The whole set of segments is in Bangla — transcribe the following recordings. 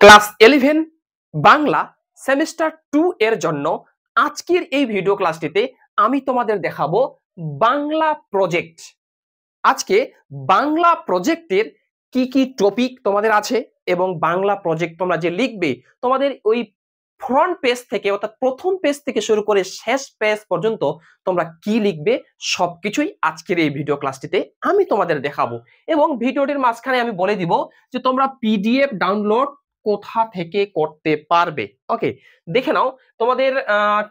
ক্লাস 11 বাংলা সেমিস্টার 2 এর জন্য আজকের এই ভিডিও ক্লাসটিতে আমি তোমাদের দেখাবো বাংলা প্রজেক্ট। আজকে বাংলা প্রজেক্টের কি কি টপিক তোমাদের আছে এবং বাংলা প্রজেক্ট তোমরা যে লিখবে তোমাদের ওই ফ্রন্ট পেজ থেকে অর্থাৎ প্রথম পেজ থেকে শুরু করে শেষ পেজ পর্যন্ত তোমরা কি লিখবে সবকিছুই আজকের এই ভিডিও ক্লাসটিতে আমি তোমাদের দেখাবো। এবং ভিডিওটির মাঝখানে আমি বলে দিব যে তোমরা পিডিএফ ডাউনলোড কোথা থেকে করতে পারবে। ওকে, দেখে নাও তোমাদের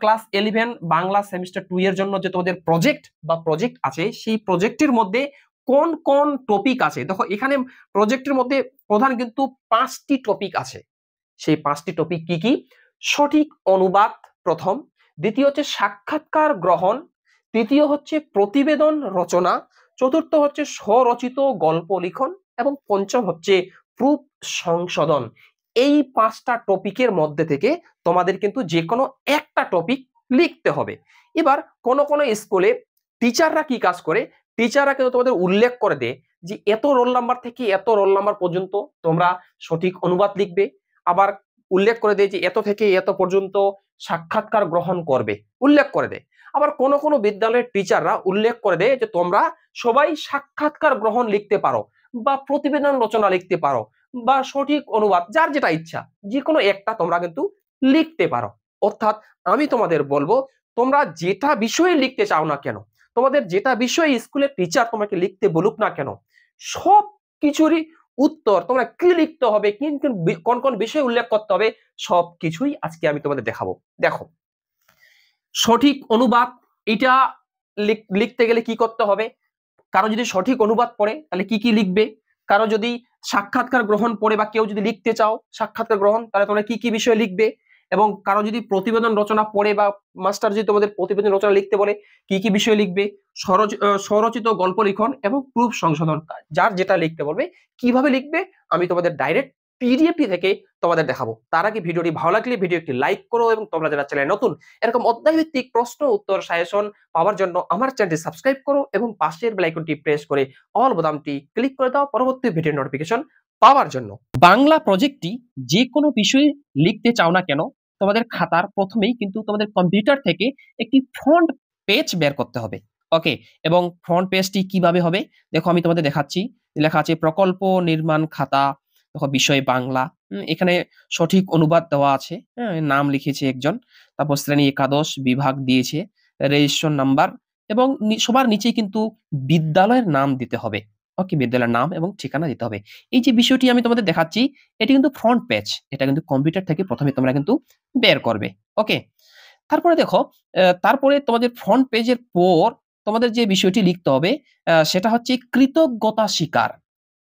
ক্লাস 11 বাংলা সেমিস্টার 2 এর জন্য যে তোমাদের প্রজেক্ট আছে সেই প্রজেক্টের মধ্যে কোন কোন টপিক আছে। দেখো এখানে প্রজেক্টের মধ্যে প্রধান কিন্তু 5টি টপিক আছে। সেই 5টি টপিক কি কি? সঠিক অনুবাদ প্রথম, দ্বিতীয় হচ্ছে সাক্ষাৎকার গ্রহণ, তৃতীয় হচ্ছে প্রতিবেদন রচনা, চতুর্থ হচ্ছে স্বরচিত গল্প লিখন এবং পঞ্চম হচ্ছে প্রুফ সংশোধন। এই 5টা টপিকের মধ্যে থেকে তোমাদের কিন্তু যে কোনো একটা টপিক লিখতে হবে। এবার কোন কোন স্কুলে টিচাররা কি কাজ করে, টিচাররা কিন্তু তোমাদের উল্লেখ করে দেয় যে এত রোল নাম্বার থেকে এত রোল নাম্বার পর্যন্ত তোমরা সঠিক অনুবাদ লিখবে, আবার উল্লেখ করে দেয় যে এত থেকে এত পর্যন্ত সাক্ষাৎকার গ্রহণ করবে, উল্লেখ করে দেয়। আবার কোন কোন বিদ্যালয়ের টিচাররা উল্লেখ করে দেয় যে তোমরা সবাই সাক্ষাৎকার গ্রহণ লিখতে পারো বা প্রতিবেদন রচনা লিখতে পারো বা সঠিক অনুবাদ, যার যেটা ইচ্ছা যে কোনো একটা তোমরা কিন্তু লিখতে পারো। অর্থাৎ আমি তোমাদের বলবো তোমরা যেটা বিষয়ে লিখতে চাও না কেন, তোমাদের যেটা বিষয়ে স্কুলের টিচার তোমাকে লিখতে বলুক না কেন, সব কিছুরই উত্তর তোমরা কি লিখতে হবে, কোন কোন বিষয় উল্লেখ করতে হবে, সবকিছুই আজকে আমি তোমাদের দেখাবো। দেখো, সঠিক অনুবাদ এটা লিখতে গেলে কি করতে হবে? কারো যদি সঠিক অনুবাদ পড়ে তাহলে কি কি লিখবে, কারো যদি সাক্ষাৎকার গ্রহণ পড়ে বা কেউ যদি লিখতে চাও সাক্ষাৎকার গ্রহণ তাহলে তোমরা কি কি বিষয় লিখবে, এবং কারো যদি প্রতিবেদন রচনা পড়ে বা মাস্টার যদি তোমাদের প্রতিবেদন রচনা লিখতে বলে কি কি বিষয় লিখবে, স্বরচিত গল্প লিখন এবং প্রুফ সংশোধন, যার যেটা লিখতে বলবে কিভাবে লিখবে আমি তোমাদের ডাইরেক্ট পিডিএফ থেকে তোমাদের দেখাবো। তার আগে ভিডিওটি ভালো লাগলে ভিডিও একটি লাইক করো এবং তোমরা যারা চ্যানেলে নতুন এরকম অধ্যায়ভিত্তিক প্রশ্ন উত্তর সাজেশন পাওয়ার জন্য আমার চ্যানেলটি সাবস্ক্রাইব করো এবং পাশের বেল আইকনটি প্রেস করে অল বোতামটি ক্লিক করে দাও পরবর্তী ভিডিও নোটিফিকেশন পাওয়ার জন্য। বাংলা প্রজেক্টটি যে কোনো বিষয়ে লিখতে চাও না কেন, তোমাদের খাতার প্রথমেই কিন্তু তোমাদের কম্পিউটার থেকে একটি ফ্রন্ট পেজ বের করতে হবে। ওকে, এবং ফ্রন্ট পেজটি কিভাবে হবে দেখো আমি তোমাদের দেখাচ্ছি। লেখা আছে প্রকল্প নির্মাণ খাতা, দেখো বিষয় বাংলা, এখানে সঠিক অনুবাদ দেওয়া আছে, নাম লিখেছে একজন, তারপর শ্রেণী একাদশ বিভাগ দিয়েছে, রেজিস্ট্রেশন নাম্বার এবং সবার নিচেই কিন্তু বিদ্যালয়ের নাম দিতে হবে। ওকে, বিদ্যালয়ের নাম এবং ঠিকানা দিতে হবে। এই যে বিষয়টি আমি তোমাদের দেখাচ্ছি এটি কিন্তু ফ্রন্ট পেজ, এটা কিন্তু কম্পিউটার থেকে প্রথমে তোমরা কিন্তু বের করবে। ওকে, তারপরে দেখো তারপরে তোমাদের ফ্রন্ট পেজের পর তোমাদের যে বিষয়টি লিখতে হবে সেটা হচ্ছে কৃতজ্ঞতা স্বীকার।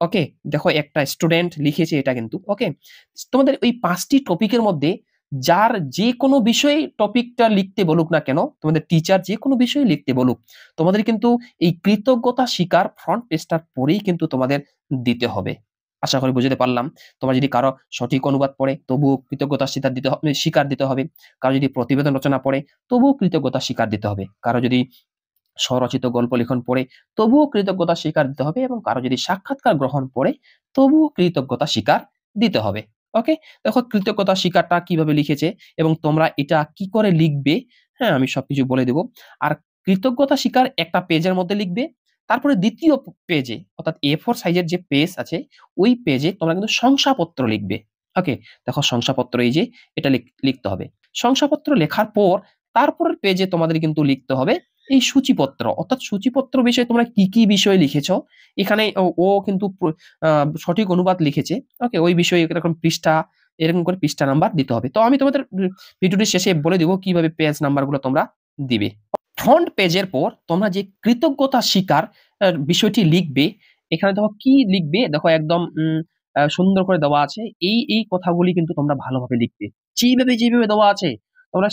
ওকে, দেখো একটা স্টুডেন্ট লিখেছে এটা কিন্তু। ওকে, তোমাদের ওই 5টি টপিকের মধ্যে যার যে কোনো বিষয়ে টপিকটা লিখতে বলুক না কেন, তোমাদের টিচার যে কোনো বিষয়ে লিখতে বলুক, তোমাদের কিন্তু এই কৃতজ্ঞতা স্বীকার ফ্রন্ট পেজটার পরেই কিন্তু তোমাদের দিতে হবে। আশা করি বুঝতে পারলাম। তোমার যদি কারো সঠিক অনুবাদ পড়ে তবুও কৃতজ্ঞতা স্বীকার দিতে হবে, কারো যদি প্রতিবেদন রচনা পড়ে তবুও কৃতজ্ঞতা স্বীকার দিতে হবে, কারো যদি স্বরচিত গল্প লিখন পড়ে তবুও কৃতজ্ঞতা স্বীকার দিতে হবে, এবং কারো যদি সাক্ষাৎকার গ্রহণ পড়ে তবুও কৃতজ্ঞতা স্বীকার দিতে হবে। ওকে, দেখো কৃতজ্ঞতা স্বীকারটা কিভাবে লিখেছে এবং তোমরা এটা কি করে লিখবে, হ্যাঁ আমি সবকিছু বলে দেব। আর কৃতজ্ঞতা স্বীকার একটা পেজের মধ্যে লিখবে, তারপরে দ্বিতীয় পেজে অর্থাৎ A4 সাইজের যে পেজ আছে ওই পেজে তোমরা কিন্তু শংসাপত্র লিখবে। ওকে, দেখো শংসাপত্র এই যে এটা লিখতে হবে। শংসাপত্র লেখার পর তারপরের পেজে তোমাদের কিন্তু লিখতে হবে এই সূচিপত্র, অর্থাৎ সূচিপত্র বিষয়ে তোমরা কি কি বিষয় লিখেছো। এখানে ও কিন্তু সঠিক অনুবাদ লিখেছে। ওকে, ওই বিষয়ে এরকম পৃষ্ঠা, এরকম করে পৃষ্ঠা নাম্বার দিতে হবে। তো আমি তোমাদের ভিডিওটির শেষে বলে দিব কিভাবে পেজ নাম্বারগুলো তোমরা দিবে। ফ্রন্ট পেজের পর তোমরা যে কৃতজ্ঞতা স্বীকার বিষয়টি লিখবে, এখানে দেখো কি লিখবে, দেখো একদম সুন্দর করে দেওয়া আছে। এই কথাগুলি কিন্তু তোমরা ভালোভাবে লিখবে, যেভাবে দেওয়া আছে তোমরা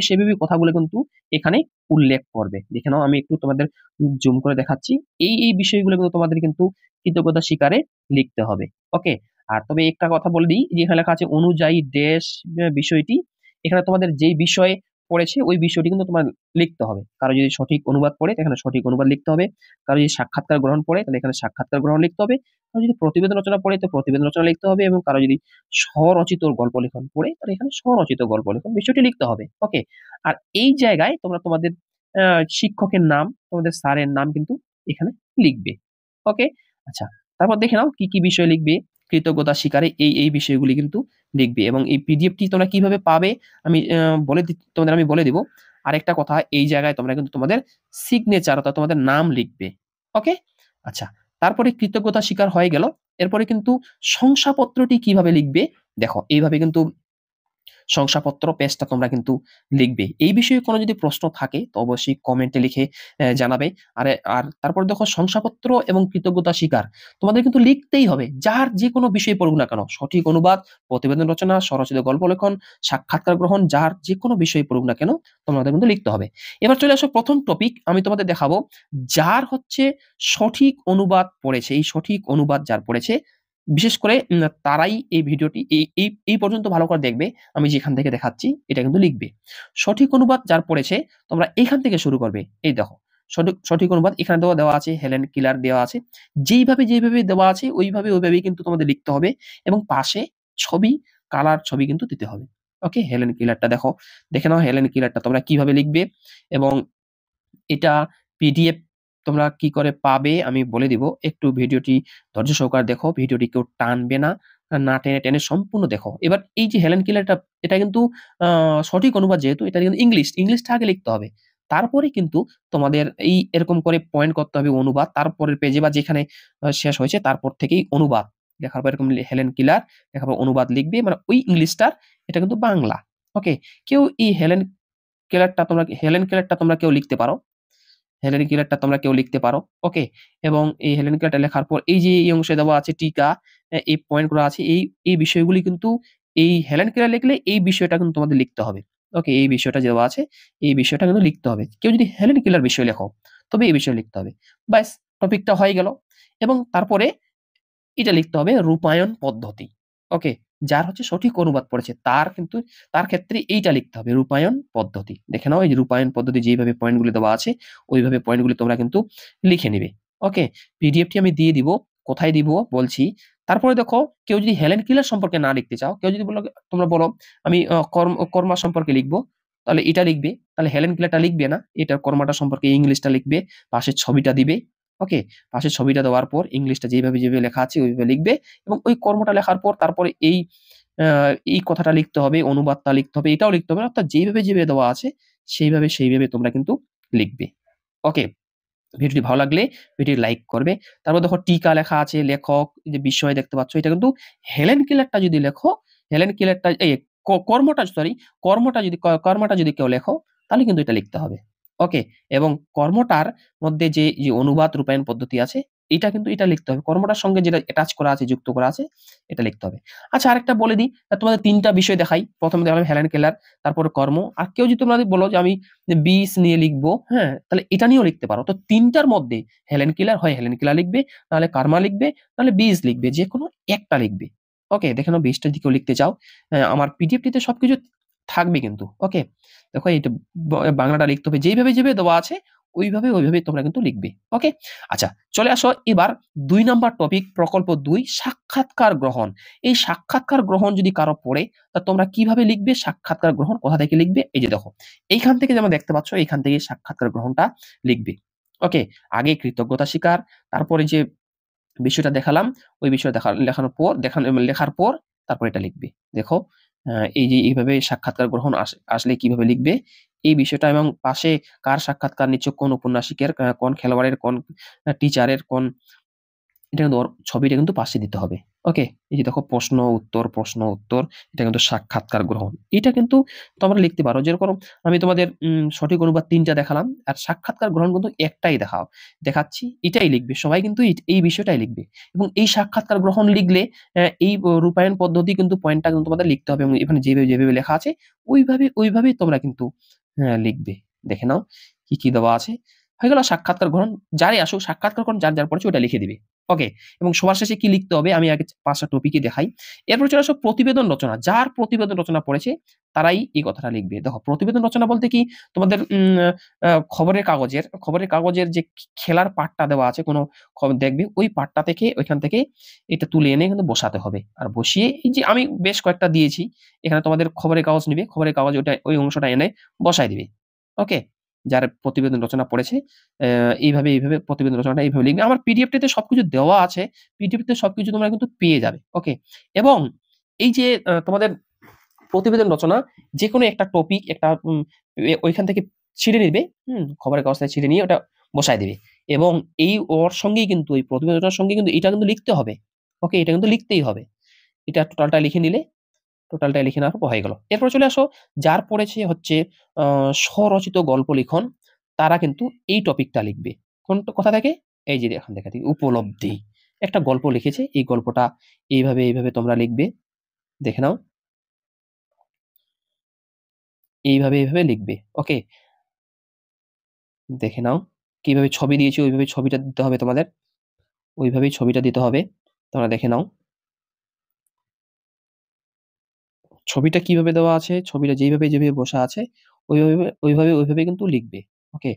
সেভাবে কথাগুলো কিন্তু এখানে উল্লেখ করবে। দেখে নাও, আমি একটু তোমাদের জুম করে দেখাচ্ছি। এই বিষয়গুলো কিন্তু তোমাদের কিন্তু কৃতজ্ঞতা স্বীকারে লিখতে হবে। ওকে, আর তবে একটা কথা বলে দিই যে এখানে লেখা আছে অনুযায়ী দেশ বিষয়টি, এখানে তোমাদের যেই বিষয়ে পড়েছে ওই বিষয়টি কিন্তু তোমার লিখতে হবে। কারো যদি সঠিক অনুবাদ পড়ে এখানে সঠিক অনুবাদ লিখতে হবে, কারো যদি সাক্ষাৎকার গ্রহণ পড়ে তাহলে এখানে সাক্ষাৎকার গ্রহণ লিখতে হবে, কারো যদি প্রতিবেদন রচনা পড়ে তো প্রতিবেদন রচনা লিখতে হবে, এবং কারো যদি স্বরচিত গল্প লেখন পড়ে তাহলে এখানে স্বরচিত গল্প লেখন বিষয়টি লিখতে হবে। ওকে, আর এই জায়গায় তোমরা তোমাদের শিক্ষকের নাম, তোমাদের স্যারের নাম কিন্তু এখানে লিখবে। ওকে, আচ্ছা, তারপর দেখে নাও কি কি বিষয় লিখবে। কৃতজ্ঞতা স্বীকারে এই বিষয়গুলি কিন্তু লিখবে, এবং এই পিডিএফটি তোমরা কিভাবে পাবে আমি তোমাদের আমি বলে দিব। আরেকটা কথা, এই জায়গায় তোমরা কিন্তু তোমাদের সিগনেচার অর্থাৎ তোমাদের নাম লিখবে। ওকে, আচ্ছা, তারপরে কৃতজ্ঞতা স্বীকার হয়ে গেল। এরপরে কিন্তু শংসাপত্রটি কিভাবে লিখবে দেখো, এইভাবে কিন্তু শংসাপত্র পেজটা তোমরা কিন্তু লিখবে। এই বিষয়ে কোনো যদি প্রশ্ন থাকে তো অবশ্যই কমেন্টে লিখে জানাবে। আর তারপর দেখো, শংসাপত্র এবং কৃতজ্ঞতা স্বীকার তোমাদের কিন্তু লিখতেই হবে, যার যে কোনো বিষয়ে পড়ুক না কেন, সঠিক অনুবাদ, প্রতিবেদন রচনা, স্বরচিত গল্প লেখন, সাক্ষাৎকার গ্রহণ, যার যে কোনো বিষয়ে পড়ুক না কেন তোমাদের কিন্তু লিখতে হবে। এবার চলে আসো প্রথম টপিক, আমি তোমাদের দেখাবো যার হচ্ছে সঠিক অনুবাদ পড়েছে, এই সঠিক অনুবাদ যার পড়েছে বিশেষ করে তারাই এই ভিডিওটি এই পর্যন্ত ভালো করে দেখবে। আমি যেখান থেকে দেখাচ্ছি এটা কিন্তু লিখবে। সঠিক অনুবাদ যার পড়েছে তোমরা এখান থেকে শুরু করবে। এই দেখো, সঠিক অনুবাদ এখানে দেওয়া আছে, হেলেন কিলার দেওয়া আছে। যেইভাবে দেওয়া আছে ওইভাবেই কিন্তু তোমাদের লিখতে হবে, এবং পাশে ছবি, কালার ছবি কিন্তু দিতে হবে। ওকে, হেলেন কিলারটা দেখে নাও হেলেন কিলারটা তোমরা কিভাবে লিখবে, এবং এটা পিডিএফ তোমরা কি করে পাবে আমি বলে দিব। একটু ভিডিওটি ধৈর্য সহকারে দেখো, ভিডিওটি কেউ টানবে না, না টেনে টেনে সম্পূর্ণ দেখো। এবার এই যে হেলেন কিলারটা, এটা কিন্তু সঠিক অনুবাদ, যেহেতু এটা কিন্তু ইংলিশটা আগে লিখতে হবে, তারপরে কিন্তু তোমাদের এই এরকম করে পয়েন্ট করতে হবে অনুবাদ, তারপরের পেজে বা যেখানে শেষ হয়েছে তারপর থেকেই অনুবাদ লেখার পর এরকম হেলেন কিলার লেখার পর অনুবাদ লিখবে, মানে ওই ইংলিশটার, এটা কিন্তু বাংলা। ওকে, কেউ এই হেলেন কিলারটা তোমরা কেউ লিখতে পারো, হেলেন কিলারটা তোমরা কেউ লিখতে পারো। ওকে, এবং এই হেলেন কিলারটা লেখার পর এই যে এই অংশে দেওয়া আছে টিকা, এই পয়েন্টগুলো আছে, এই বিষয়গুলি কিন্তু এই হেলেন কিলার লিখলে এই বিষয়টা কিন্তু তোমাদের লিখতে হবে। ওকে, এই বিষয়টা দেওয়া আছে, এই বিষয়টা কিন্তু লিখতে হবে। কেউ যদি হেলেন কিলার বিষয় লেখো তবে এই বিষয় লিখতে হবে। ব্যাস, টপিকটা হয়ে গেল। এবং তারপরে এটা লিখতে হবে রূপায়ণ পদ্ধতি। ওকে, যার হচ্ছে সঠিক অনুবাদ পড়েছে তার ক্ষেত্রে এইটা লিখতে হবে, রূপায়ণ পদ্ধতি। দেখে নাও, এই যে রূপায়ণ পদ্ধতি যেভাবে পয়েন্টগুলি দেওয়া আছে ওইভাবে পয়েন্টগুলি তোমরা কিন্তু লিখে নিবে। ওকে, পিডিএফটি আমি দিয়ে দিব, কোথায় দিব বলছি। তারপরে দেখো, কেউ যদি হেলেন কিলার সম্পর্কে না লিখতে চাও, কেউ যদি তোমরা বলো আমি কর্মা সম্পর্কে লিখবো, তাহলে এটা লিখবে। তাহলে হেলেন কিলারটা লিখবে না, এটা কর্মাটা সম্পর্কে ইংলিশটা লিখবে, পাশের ছবিটা দিবে। ওকে, পাশে ছবিটা দেওয়ার পর ইংলিশটা যেভাবে লেখা আছে ওইভাবে লিখবে, এবং ওই কর্মটা লেখার পর তারপরে এই কথাটা লিখতে হবে, অনুবাদটা লিখতে হবে, এটাও লিখতে হবে, অর্থাৎ যেভাবে দেওয়া আছে সেইভাবে তোমরা কিন্তু লিখবে। ওকে, ভিডিওটি ভালো লাগলে ভিডিও লাইক করবে। তারপর দেখো টিকা লেখা আছে, লেখক, যে বিষয় দেখতে পাচ্ছ, এটা কিন্তু হেলেন কিলারটা যদি লেখো, হেলেন কিলারটা এই কর্মটা যদি কেউ লেখো তাহলে কিন্তু এটা লিখতে হবে। ওকে, এবং কর্মটার মধ্যে যে অনুবাদ রূপায়ণ পদ্ধতি আছে এটা কিন্তু এটা লিখতে হবে, কর্মটার সঙ্গে যেটা অ্যাটাচ করা আছে, যুক্ত করা আছে, এটা লিখতে হবে। আচ্ছা, আরেকটা বলে দিই, তোমাদের ৩টা বিষয় দেখাই। প্রথমে দেখালাম হেলেন কেলার, তারপরে কর্ম। আর কেউ যদি তোমরা বলো যে আমি বীজ নিয়ে লিখবো, হ্যাঁ, তাহলে এটা নিয়েও লিখতে পারো। তো ৩টার মধ্যে হেলেন কিলার হয় হেলেন কিলার লিখবে, নাহলে কার্মা লিখবে, নাহলে বীজ লিখবে, যে কোনো একটা লিখবে। ওকে, দেখে নাও বীজটা যদি কেউ লিখতে চাও, আমার পিডিএফটিতে সবকিছু থাকবে কিন্তু। ওকে, দেখো এটা বাংলাটা লিখতে হবে, যেভাবে দেওয়া আছে ওইভাবে তোমরা কিন্তু লিখবে। ওকে, আচ্ছা, চলে আসো এবার ২ নাম্বার টপিক, প্রকল্প ২, সাক্ষাৎকার গ্রহণ। এই সাক্ষাৎকার গ্রহণ যদি কারো পড়ে তা তোমরা কিভাবে লিখবে, সাক্ষাৎকার গ্রহণ কোথা থেকে লিখবে, এই যে দেখো এইখান থেকে যেমন দেখতে পাচ্ছ, এইখান থেকে সাক্ষাৎকার গ্রহণটা লিখবে। ওকে, আগে কৃতজ্ঞতা স্বীকার, তারপরে যে বিষয়টা দেখালাম ওই বিষয়টা লেখার পর তারপর এটা লিখবে। দেখো, এই যে এইভাবে সাক্ষাৎকার গ্রহণ আসলে কিভাবে লিখবে এই বিষয়টা, এবং পাশে কার সাক্ষাৎকার নিচ্ছ, কোন উপন্যাসিকের, কোন খেলোয়াড়ের, কোন টিচারের, কোন, এটা কিন্তু ছবিটা কিন্তু পাশে দিতে হবে। ওকে, এই যে দেখো প্রশ্ন উত্তর, এটা কিন্তু সাক্ষাৎকার গ্রহণ। এটা কিন্তু তোমরা লিখতে পারো, যেরকম আমি তোমাদের সঠিক অনুবাদ ৩টা দেখালাম, আর সাক্ষাৎকার গ্রহণ কিন্তু একটাই দেখাচ্ছি, এটাই লিখবে সবাই, কিন্তু এই বিষয়টাই লিখবে। এবং এই সাক্ষাৎকার গ্রহণ লিখলে এই রূপায়ণ পদ্ধতি কিন্তু পয়েন্টটা কিন্তু তোমাদের লিখতে হবে, এবং এখানে যেভাবে লেখা আছে ওইভাবেই তোমরা কিন্তু লিখবে। দেখে নাও কি দেওয়া আছে। হয়ে গেল সাক্ষাৎকার গ্রহণ, যারই আসুক সাক্ষাৎকার গ্রহণ যার পড়েছে ওটা লিখে দিবে। ওকে, এবং সবার শেষে কি লিখতে হবে আমি আগে 5টা টপিকই দেখাই। এরপর চলে আসো প্রতিবেদন রচনা। যার প্রতিবেদন রচনা পড়েছে তারাই এই কথাটা লিখবে। দেখো প্রতিবেদন রচনা বলতে কি, তোমাদের খবরের কাগজের যে খেলার পার্টটা দেওয়া আছে, কোনো খবর দেখবে ওই পার্টটা থেকে ওইখান থেকে এটা তুলে এনে কিন্তু বসাতে হবে। আর বসিয়ে এই যে আমি বেশ কয়েকটা দিয়েছি, এখানে তোমাদের খবরের কাগজ নিবে, খবরের কাগজ ওই অংশটা এনে বসাই দিবে। ওকে, যার প্রতিবেদন রচনা পড়েছে এইভাবে প্রতিবেদন রচনাটা এইভাবে লিখবে। আমার পিডিএফটিতে সবকিছু দেওয়া আছে, পিডিএফটিতে সবকিছু তোমরা কিন্তু পেয়ে যাবে। ওকে, এবং এই যে তোমাদের প্রতিবেদন রচনা যে কোনো একটা টপিক একটা ওইখান থেকে ছিঁড়ে নিবে, খবরের কাগজ থেকে ছিঁড়ে নিয়ে ওটা বসায় দিবে, এবং এই ওর সঙ্গেই কিন্তু এই প্রতিবেদন রচনার সঙ্গে কিন্তু এটা কিন্তু লিখতে হবে। ওকে, এটা কিন্তু লিখতেই হবে। এটা টোটালটা লিখে নিলে, টোটালটা লিখে নেওয়ার পর হয়ে গেল। এরপর চলে আসো যার পড়েছে হচ্ছে স্বরচিত গল্প লিখন, তারা কিন্তু এই টপিকটা লিখবে। কোন কথা থেকে? এই যে এখান থেকে উপলব্ধি, একটা গল্প লিখেছে, এই গল্পটা এইভাবে তোমরা লিখবে। দেখে নাও, এইভাবে লিখবে। ওকে, দেখে নাও কিভাবে ছবি দিয়েছি, ওইভাবে ছবিটা দিতে হবে তোমাদের, ওইভাবেই ছবিটা দিতে হবে। তোমরা দেখে নাও ছবিটা কিভাবে দেওয়া আছে, ছবিটা যেভাবে বসা আছে ওইভাবে কিন্তু লিখবে। ওকে,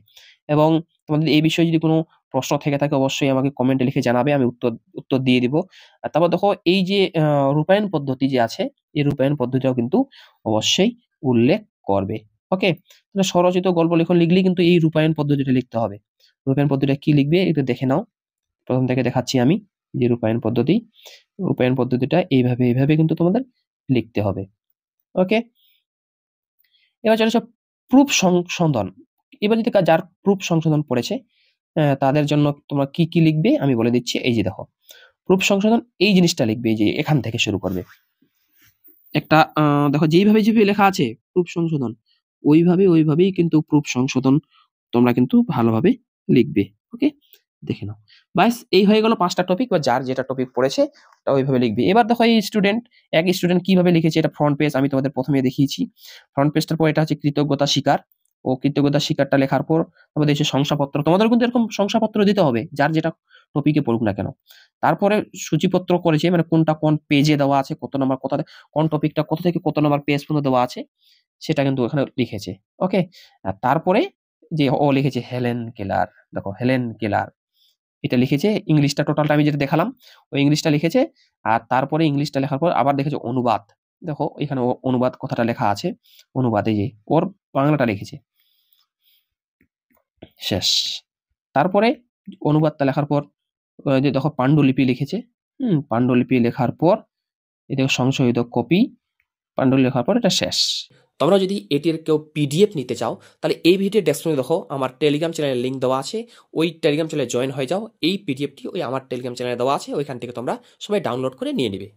এবং তোমাদের এই বিষয়ে যদি কোনো প্রশ্ন থেকে থাকে অবশ্যই আমাকে কমেন্টে লিখে জানাবে, আমি উত্তর দিয়ে দিব। আর তারপর দেখো এই যে রূপায়ণ পদ্ধতি যে আছে, এই রূপায়ণ পদ্ধতিটাও কিন্তু অবশ্যই উল্লেখ করবে। ওকে, তাহলে স্বরচিত গল্প লেখন লিখলেই কিন্তু এই রূপায়ণ পদ্ধতিটা লিখতে হবে। রূপায়ণ পদ্ধতিটা কি লিখবে এটা দেখে নাও, প্রথম থেকে দেখাচ্ছি আমি। যে রূপায়ণ পদ্ধতিটা এইভাবে কিন্তু তোমাদের লিখতে হবে। ওকে, এবার চলে প্রুফ সংশোধন। এবার যদি যার প্রুফ সংশোধন পড়েছে তাদের জন্য তোমরা কি লিখবে আমি বলে দিচ্ছি। এই যে দেখো প্রুফ সংশোধন, এই জিনিসটা লিখবে, এই যে এখান থেকে শুরু করবে। একটা দেখো যেভাবে লেখা আছে প্রুফ সংশোধন, ওইভাবেই কিন্তু প্রুফ সংশোধন তোমরা কিন্তু ভালোভাবে লিখবে। ওকে, দেখে নাও। বাস, এই হয়ে গেল 5টা টপিক, বা যার যেটা টপিক পড়েছে ওটা ওইভাবে লিখবে। এবার দেখো এই এক স্টুডেন্ট কিভাবে লিখেছে, এটা ফ্রন্ট পেজ আমি তোমাদের প্রথমে দেখিয়েছি। ফ্রন্ট পেজটার পর এটা হচ্ছে কৃতজ্ঞতা স্বীকার, ও কৃতজ্ঞতা স্বীকারটা লেখার পর তোমাদের এসে শংসাপত্র, তোমাদের কিন্তু এরকম শংসাপত্র দিতে হবে যার যেটা টপিকে পড়ুক না কেন। তারপরে সূচিপত্র করেছে, মানে কোনটা কোন পেজে দেওয়া আছে, কত নম্বর, কোন টপিকটা কোথা থেকে কত নম্বর পেজ পর্যন্ত দেওয়া আছে সেটা কিন্তু এখানে লিখেছে। ওকে, আর তারপরে যে ও লিখেছে হেলেন কেলার, দেখো হেলেন কেলার এটা লিখেছে। ইংলিশটা টোটালটা আমি যেটা দেখালাম ওই ইংলিশটা লিখেছে। আর তারপরে ইংলিশটা লেখার পর আবার দেখেছে অনুবাদ, দেখো এখানে অনুবাদ কথাটা লেখা আছে, অনুবাদে যে ওর বাংলাটা লিখেছে। শেষ। তারপরে অনুবাদটা লেখার পর যে দেখো পাণ্ডুলিপি লিখেছে, পাণ্ডুলিপি লেখার পর এটা সংশোধিত কপি, পাণ্ডুলিপি লেখার পর এটা শেষ। তোমরা যদি এটির কেউ পিডিএফ নিতে চাও তাহলে এই ভিডিওর ডেসক্রিপশনে দেখো আমার টেলিগ্রাম চ্যানেলের লিঙ্ক দেওয়া আছে, ওই টেলিগ্রাম চ্যানেলে জয়েন হয়ে যাও। এই পিডিএফটি ওই আমার টেলিগ্রাম চ্যানেলে দেওয়া আছে, ওইখান থেকে তোমরা সবাই ডাউনলোড করে নিয়ে নেবে।